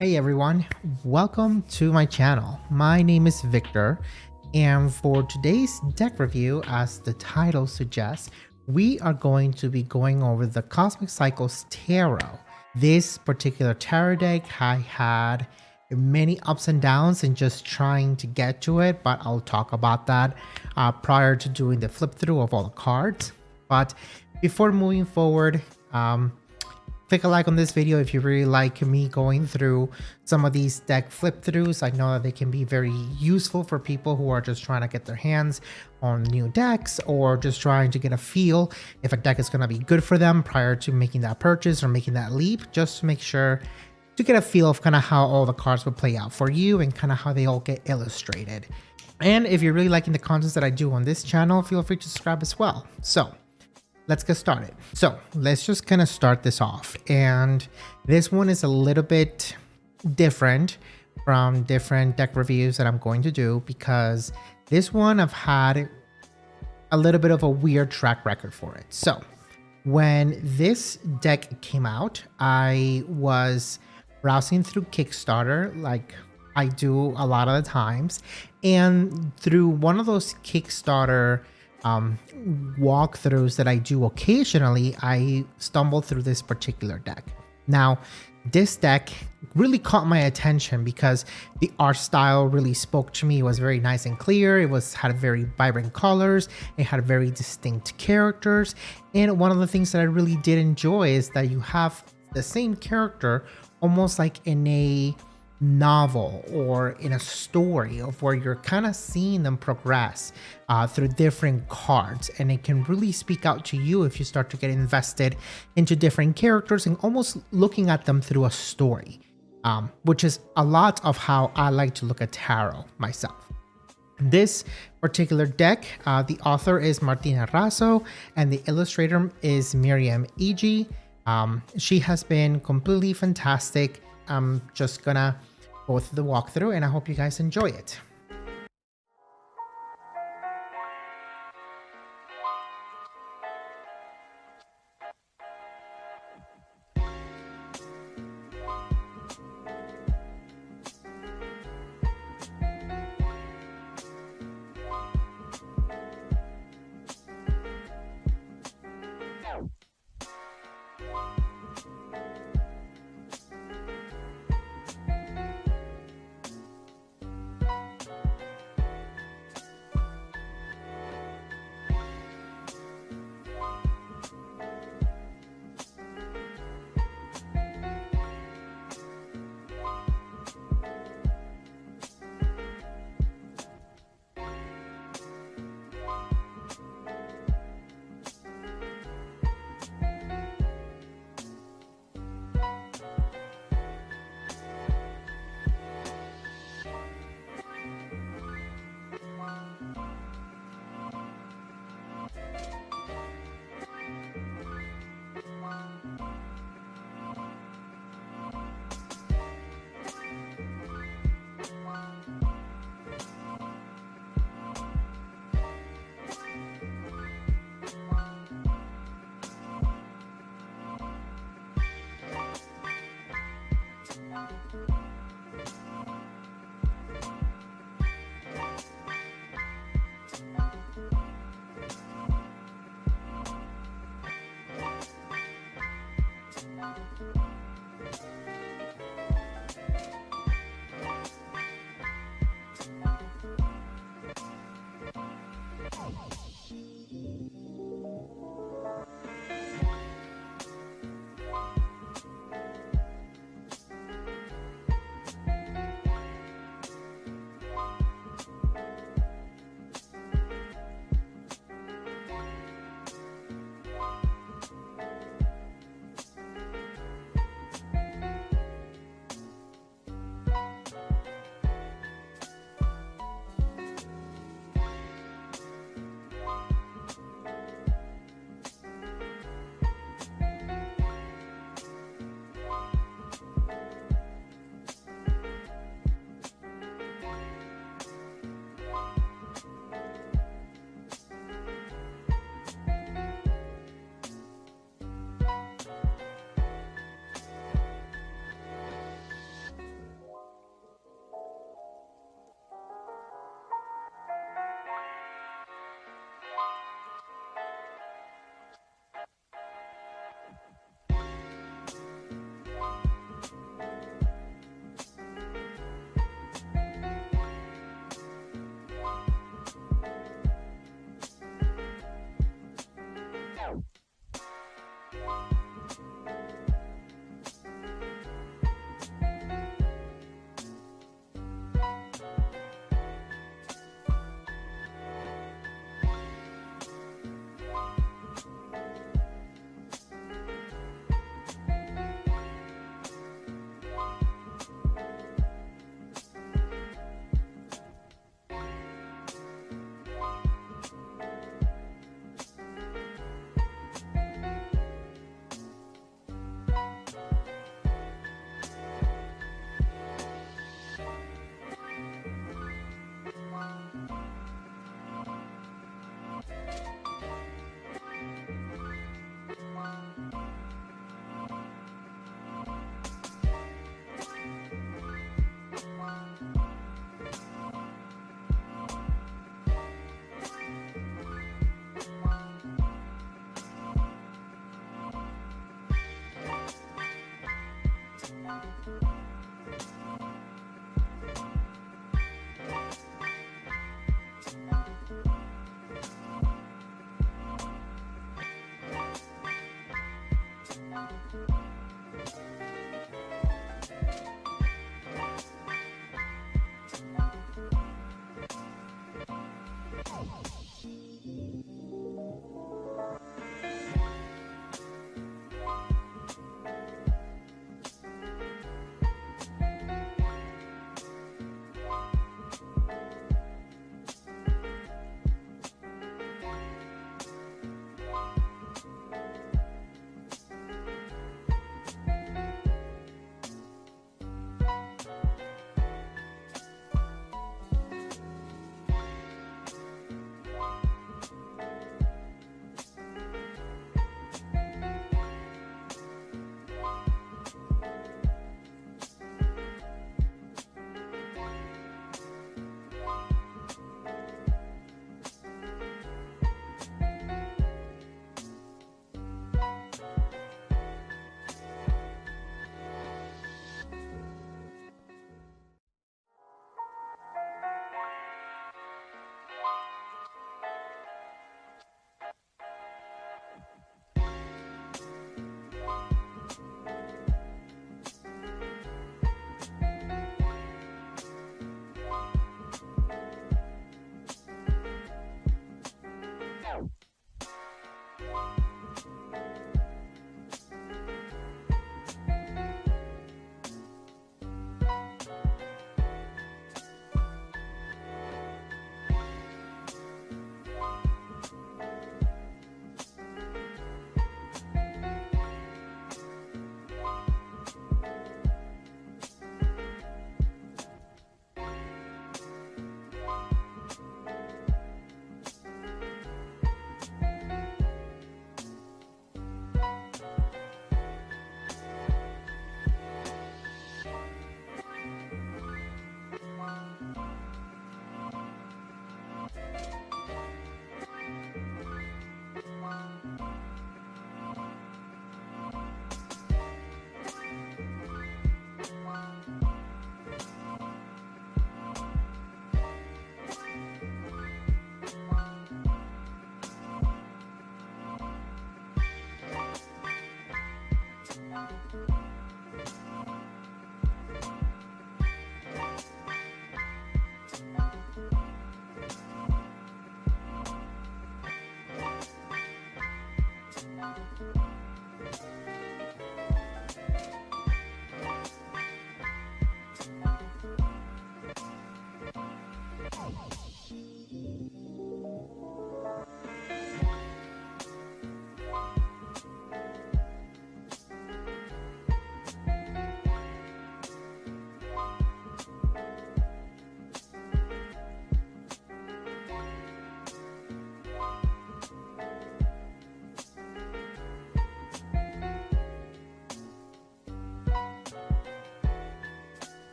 Hey everyone, welcome to my channel. My name is Victor, and for today's deck review, as the title suggests, we are going to be going over the Cosmic Cycles Tarot. This particular tarot deck, I had many ups and downs in just trying to get to it, but I'll talk about that prior to doing the flip through of all the cards. But before moving forward, click a like on this video if you really like me going through some of these deck flip throughs. I know that they can be very useful for people who are just trying to get their hands on new decks or just trying to get a feel if a deck is going to be good for them prior to making that purchase or making that leap, just to make sure to get a feel of kind of how all the cards would play out for you and kind of how they all get illustrated. And if you're really liking the content that I do on this channel, feel free to subscribe as well. So let's get started. So let's just kind of start this off. And this one is a little bit different from different deck reviews that I'm going to do because this one I've had a little bit of a weird track record for it. So when this deck came out, I was browsing through Kickstarter like I do a lot of the times. And through one of those Kickstarter walkthroughs that I do occasionally, I stumbled through this particular deck. Now, this deck really caught my attention because the art style really spoke to me. It was very nice and clear. It had very vibrant colors. It had very distinct characters. And one of the things that I really did enjoy is that you have the same character almost like in a novel or in a story of where you're kind of seeing them progress through different cards, and it can really speak out to you if you start to get invested into different characters and almost looking at them through a story, which is a lot of how I like to look at tarot myself. This particular deck, the author is Martina and the illustrator is Miriam E.G. She has been completely fantastic. I'm just gonna go through the walkthrough and I hope you guys enjoy it.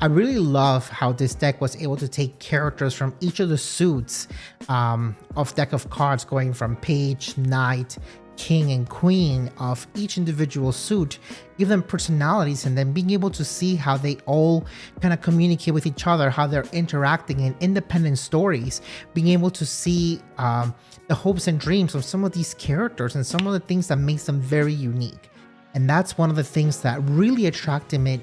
I really love how this deck was able to take characters from each of the suits of deck of cards, going from page, knight, king, and queen of each individual suit, give them personalities, and then being able to see how they all kind of communicate with each other, how they're interacting in independent stories, being able to see the hopes and dreams of some of these characters and some of the things that makes them very unique. And that's one of the things that really attracted me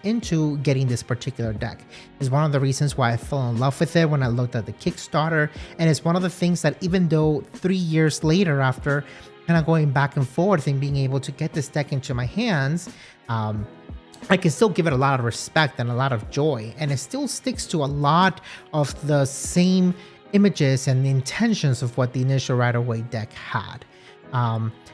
into getting this particular deck. Is one of the reasons why I fell in love with it when I looked at the Kickstarter, and it's one of the things that even though 3 years later, after kind of going back and forth and being able to get this deck into my hands, I can still give it a lot of respect and a lot of joy, and it still sticks to a lot of the same images and intentions of what the initial Rider-Waite deck had.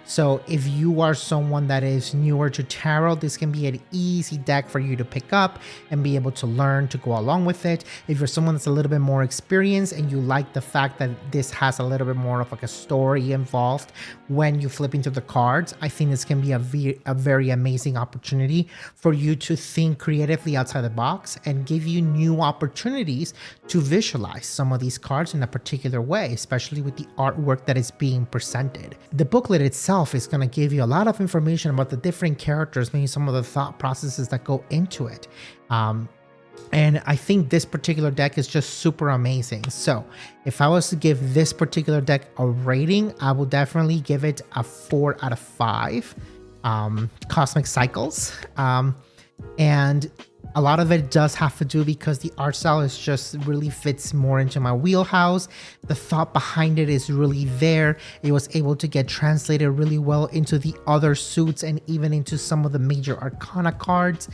So if you are someone that is newer to tarot, this can be an easy deck for you to pick up and be able to learn to go along with it. If you're someone that's a little bit more experienced and you like the fact that this has a little bit more of like a story involved when you flip into the cards, I think this can be a very amazing opportunity for you to think creatively outside the box and give you new opportunities to visualize some of these cards in a particular way, especially with the artwork that is being presented. The booklet itself is going to give you a lot of information about the different characters, maybe some of the thought processes that go into it. And I think this particular deck is just super amazing. So if I was to give this particular deck a rating, I will definitely give it a 4 out of 5 cosmic cycles. And a lot of it does have to do because the art style is just really fits more into my wheelhouse. The thought behind it is really there. It was able to get translated really well into the other suits and even into some of the major arcana cards.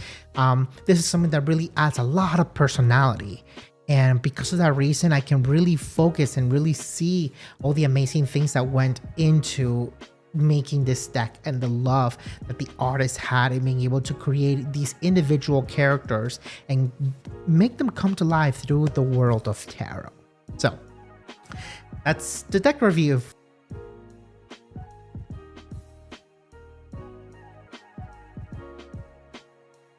This is something that really adds a lot of personality. And because of that reason, I can really focus and really see all the amazing things that went into making this deck and the love that the artist had in being able to create these individual characters and make them come to life through the world of tarot. So that's the deck review.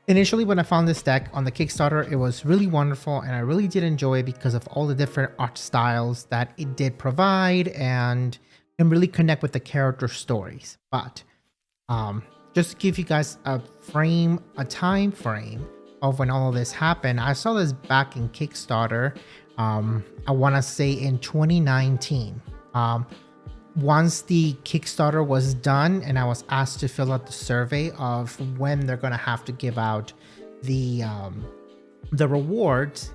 Initially, when I found this deck on the Kickstarter, it was really wonderful and I really did enjoy it because of all the different art styles that it did provide and really connect with the character stories. But just to give you guys a time frame of when all of this happened, I saw this back in Kickstarter, I want to say in 2019. Once the Kickstarter was done and I was asked to fill out the survey of when they're going to have to give out the rewards,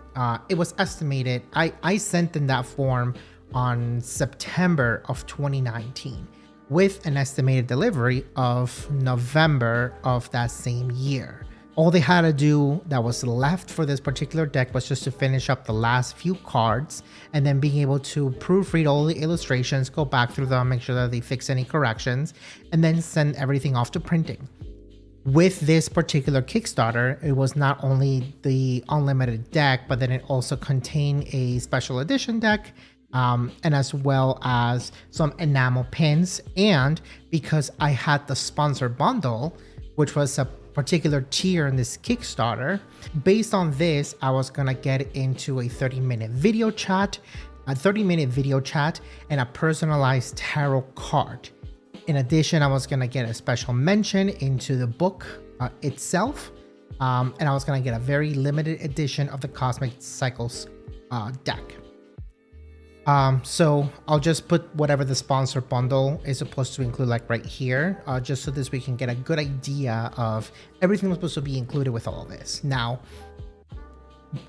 it was estimated, I sent in that form on September of 2019 with an estimated delivery of November of that same year. All they had to do that was left for this particular deck was just to finish up the last few cards and then being able to proofread all the illustrations, go back through them, make sure that they fix any corrections, and then send everything off to printing. With this particular Kickstarter, it was not only the unlimited deck, but then it also contained a special edition deck, and as well as some enamel pins. And because I had the sponsor bundle, which was a particular tier in this Kickstarter, based on this, I was gonna get into a 30-minute video chat, and a personalized tarot card. In addition, I was gonna get a special mention into the book itself, and I was gonna get a very limited edition of the Cosmic Cycles deck. So I'll just put whatever the sponsor bundle is supposed to include, like right here, just so this we can get a good idea of everything that's supposed to be included with all of this. Now,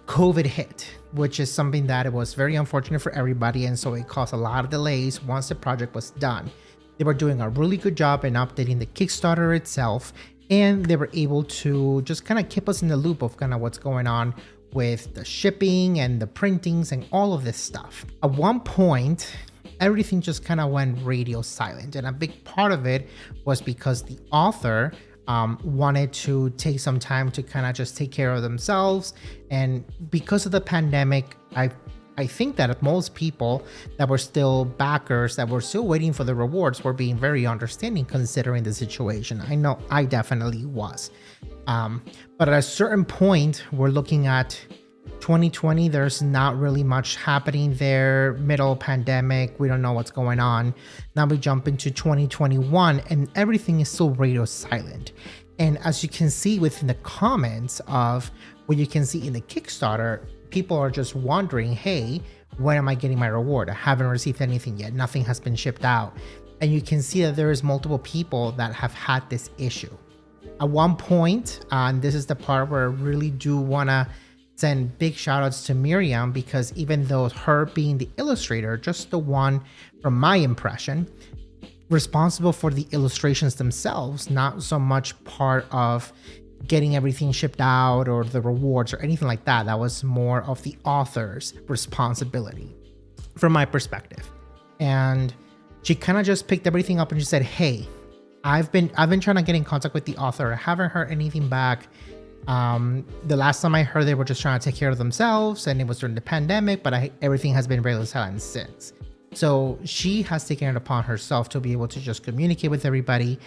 COVID hit, which is something that it was very unfortunate for everybody, and so it caused a lot of delays once the project was done. They were doing a really good job in updating the Kickstarter itself, and they were able to just kind of keep us in the loop of kind of what's going on with the shipping and the printings and all of this stuff. At one point, everything just kind of went radio silent, and a big part of it was because the author wanted to take some time to kind of just take care of themselves. And because of the pandemic, I think that most people that were still backers, that were still waiting for the rewards, were being very understanding considering the situation. I know I definitely was. But at a certain point, we're looking at 2020, there's not really much happening there. Middle pandemic, we don't know what's going on. Now we jump into 2021 and everything is still radio silent. And as you can see within the comments of what you can see in the Kickstarter, people are just wondering, hey, when am I getting my reward? I haven't received anything yet. Nothing has been shipped out. And you can see that there is multiple people that have had this issue. At one point, and this is the part where I really do want to send big shout outs to Miriam, because even though her being the illustrator, just the one from my impression, responsible for the illustrations themselves, not so much part of getting everything shipped out or the rewards or anything like that. That was more of the author's responsibility from my perspective. And she kind of just picked everything up and she said, hey, I've been trying to get in contact with the author. I haven't heard anything back. The last time I heard, they were just trying to take care of themselves and it was during the pandemic, but everything has been really silent since. So she has taken it upon herself to be able to just communicate with everybody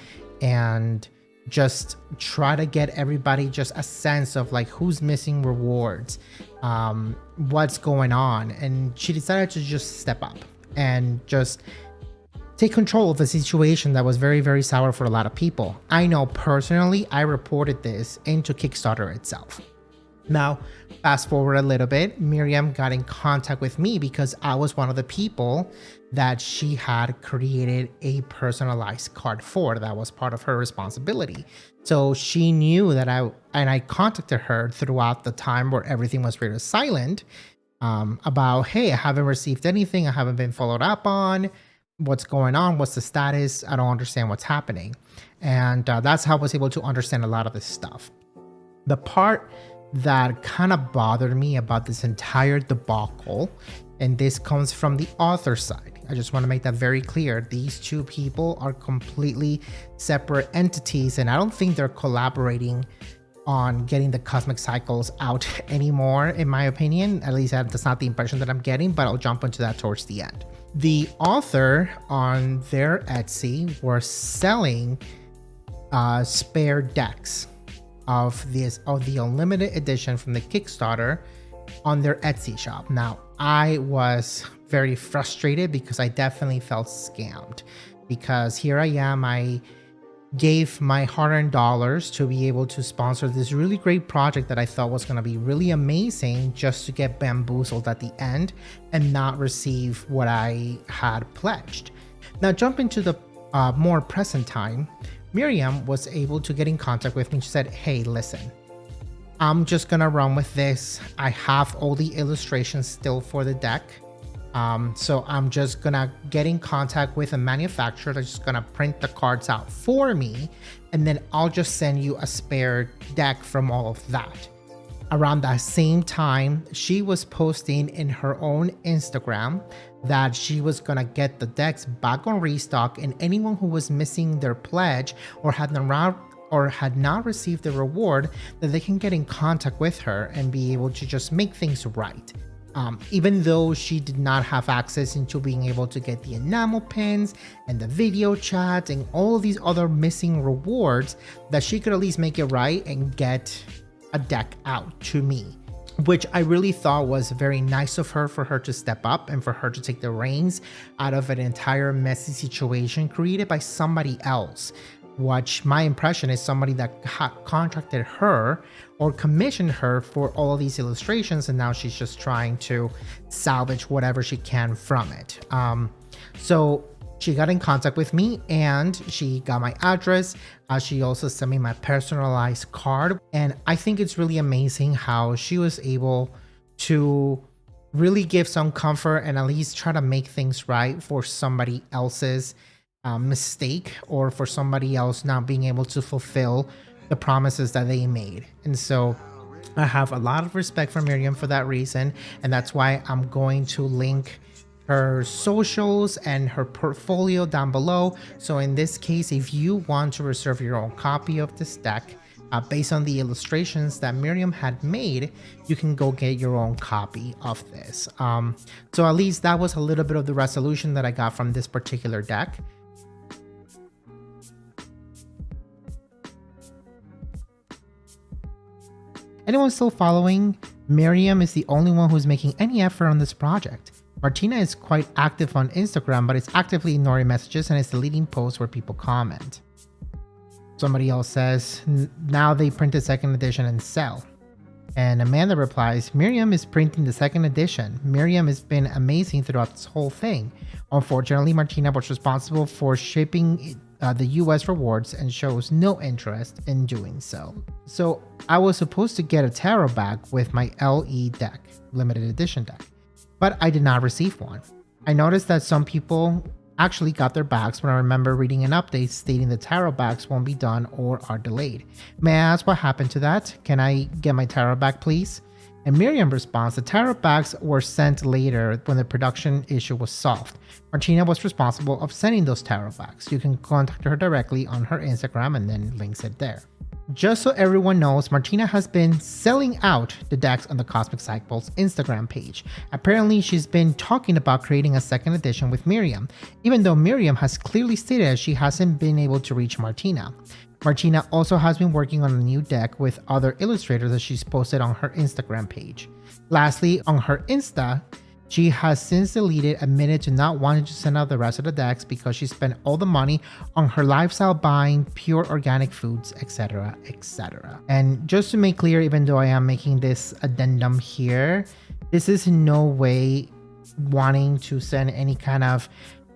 and just try to get everybody just a sense of like who's missing rewards, what's going on. And she decided to just step up and just take control of the situation that was very, very sour for a lot of people. I know personally, I reported this into Kickstarter itself. Now, fast forward a little bit, Miriam got in contact with me because I was one of the people that she had created a personalized card for. That was part of her responsibility. So she knew that I contacted her throughout the time where everything was really silent, about, hey, I haven't received anything. I haven't been followed up on. What's going on? What's the status? I don't understand what's happening. And that's how I was able to understand a lot of this stuff. The part that kind of bothered me about this entire debacle, and this comes from the author side. I just want to make that very clear. These two people are completely separate entities, and I don't think they're collaborating on getting the cosmic cycles out anymore, in my opinion. At least that's not the impression that I'm getting, but I'll jump into that towards the end. The author on their Etsy were selling spare decks of the unlimited edition from the Kickstarter on their Etsy shop. Now, I was very frustrated because I definitely felt scammed, because here I am, I gave my hard-earned dollars to be able to sponsor this really great project that I thought was going to be really amazing, just to get bamboozled at the end and not receive what I had pledged. Now, jump into the more present time. Miriam was able to get in contact with me. She said, hey, listen, I'm just gonna run with this. I have all the illustrations still for the deck. So I'm just gonna get in contact with a manufacturer that's just gonna print the cards out for me, and then I'll just send you a spare deck from all of that. Around that same time, she was posting in her own Instagram that she was gonna get the decks back on restock, and anyone who was missing their pledge or had not received the reward, that they can get in contact with her and be able to just make things right. Even though she did not have access into being able to get the enamel pins and the video chat and all of these other missing rewards, that she could at least make it right and get a deck out to me, which I really thought was very nice of her, for her to step up and for her to take the reins out of an entire messy situation created by somebody else, which my impression is somebody that contracted her or commissioned her for all of these illustrations, and now she's just trying to salvage whatever she can from it. So she got in contact with me and she got my address. She also sent me my personalized card. And I think it's really amazing how she was able to really give some comfort and at least try to make things right for somebody else's mistake, or for somebody else not being able to fulfill the promises that they made. And so I have a lot of respect for Miriam for that reason. And that's why I'm going to link her socials and her portfolio down below. So in this case, if you want to reserve your own copy of this deck based on the illustrations that Miriam had made, you can go get your own copy of this. So at least that was a little bit of the resolution that I got from this particular deck. Anyone still following? Miriam is the only one who's making any effort on this project. Martina is quite active on Instagram, but is actively ignoring messages and is deleting posts where people comment. Somebody else says, now they print the second edition and sell. And Amanda replies, Miriam is printing the second edition. Miriam has been amazing throughout this whole thing. Unfortunately, Martina was responsible for shipping the US rewards and shows no interest in doing so. So I was supposed to get a tarot bag with my LE deck, limited edition deck, but I did not receive one. I noticed that some people actually got their bags when I remember reading an update stating the tarot bags won't be done or are delayed. May I ask what happened to that? Can I get my tarot bag, please? And Miriam responds, the tarot bags were sent later when the production issue was solved. Martina was responsible of sending those tarot bags. You can contact her directly on her Instagram and then links it there. Just so everyone knows, Martina has been selling out the decks on the Cosmic Cycles Instagram page. Apparently, she's been talking about creating a second edition with Miriam, even though Miriam has clearly stated she hasn't been able to reach Martina. Martina also has been working on a new deck with other illustrators that she's posted on her Instagram page. Lastly, on her Insta, she has since deleted, admitted to not wanting to send out the rest of the decks because she spent all the money on her lifestyle buying pure organic foods, etc, etc. And just to make clear, even though I am making this addendum here, this is in no way wanting to send any kind of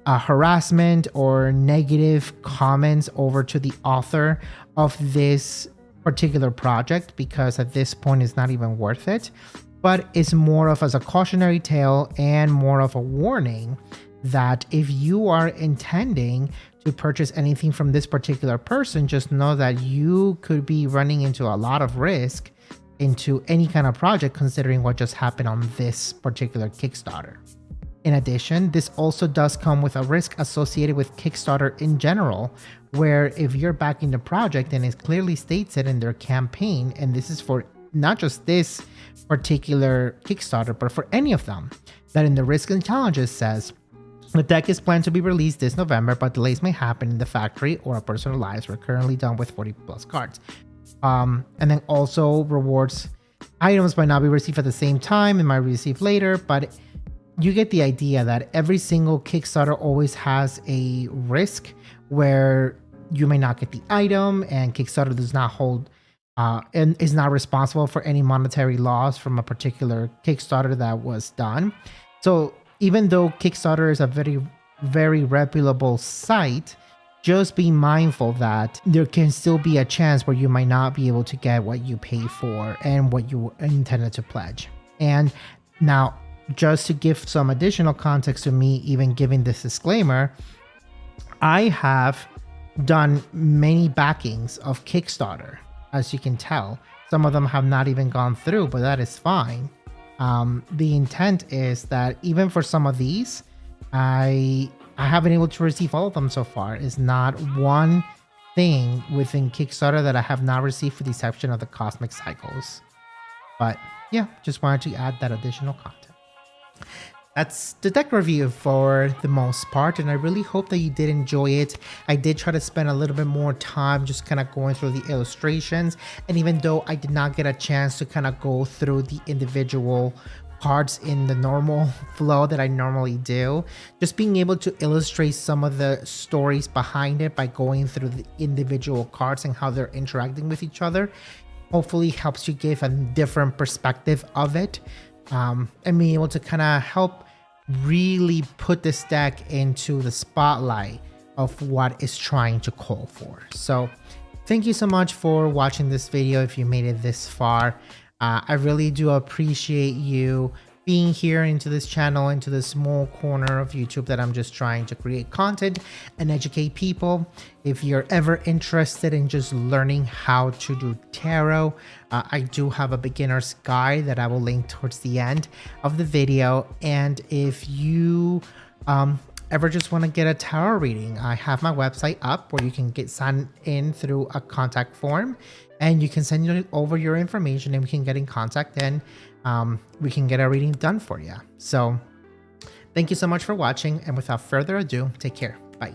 harassment or negative comments over to the author of this particular project, because at this point it's not even worth it. But it's more of as a cautionary tale and more of a warning that if you are intending to purchase anything from this particular person, just know that you could be running into a lot of risk into any kind of project, considering what just happened on this particular Kickstarter. In addition, this also does come with a risk associated with Kickstarter in general, where if you're backing the project and it clearly states it in their campaign, and this is for not just this particular Kickstarter, but for any of them, that in the risk and challenges says, the deck is planned to be released this November, but delays may happen in the factory or our personal lives. We're currently done with 40 plus cards. And then also rewards items might not be received at the same time and might be received later, but you get the idea that every single Kickstarter always has a risk where you may not get the item, and Kickstarter does not hold and is not responsible for any monetary loss from a particular Kickstarter that was done. So even though Kickstarter is a very, very reputable site, just be mindful that there can still be a chance where you might not be able to get what you pay for and what you intended to pledge. And now, just to give some additional context to me even giving this disclaimer, I have done many backings of Kickstarter. As you can tell, some of them have not even gone through, but that is fine. The intent is that even for some of these, I haven't been able to receive all of them so far. It's not one thing within Kickstarter that I have not received, with the exception of the Cosmic Cycles. But yeah, just wanted to add that additional content. That's the deck review for the most part, and I really hope that you did enjoy it. I did try to spend a little bit more time just kind of going through the illustrations, and even though I did not get a chance to kind of go through the individual parts in the normal flow that I normally do, just being able to illustrate some of the stories behind it by going through the individual cards and how they're interacting with each other hopefully helps you give a different perspective of it, and being able to kind of help really put this deck into the spotlight of what it's trying to call for. So thank you so much for watching this video. If you made it this far, I really do appreciate you being here into this channel, into this small corner of YouTube that I'm just trying to create content and educate people. If you're ever interested in just learning how to do tarot, I do have a beginner's guide that I will link towards the end of the video. And if you ever just want to get a tarot reading, I have my website up where you can get signed in through a contact form, and you can send over your information and we can get in contact, and we can get a reading done for you. So thank you so much for watching, and without further ado, take care. Bye.